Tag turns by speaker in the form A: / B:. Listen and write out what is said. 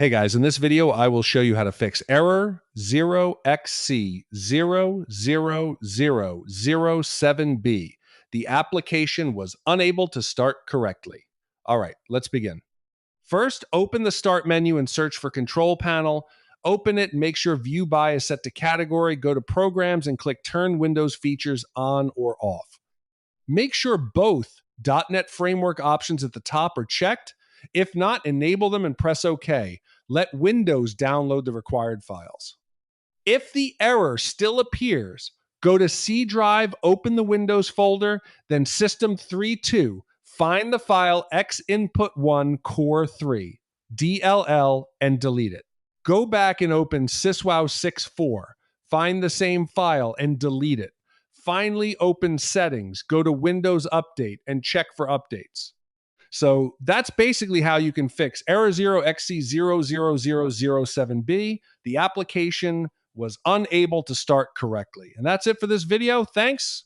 A: Hey guys, in this video, I will show you how to fix error 0xc000007b. The application was unable to start correctly. All right, let's begin. First, open the Start menu and search for Control Panel. Open it and make sure View By is set to Category. Go to Programs and click Turn Windows Features on or off. Make sure both .NET Framework options at the top are checked. If not, enable them and press OK. Let Windows download the required files. If the error still appears, go to C Drive, open the Windows folder, then System32, find the file xinput1 core3, DLL, and delete it. Go back and open syswow64, find the same file and delete it. Finally, open Settings, go to Windows Update, and check for updates. So that's basically how you can fix error 0xc000007b. The application was unable to start correctly. And that's it for this video. Thanks.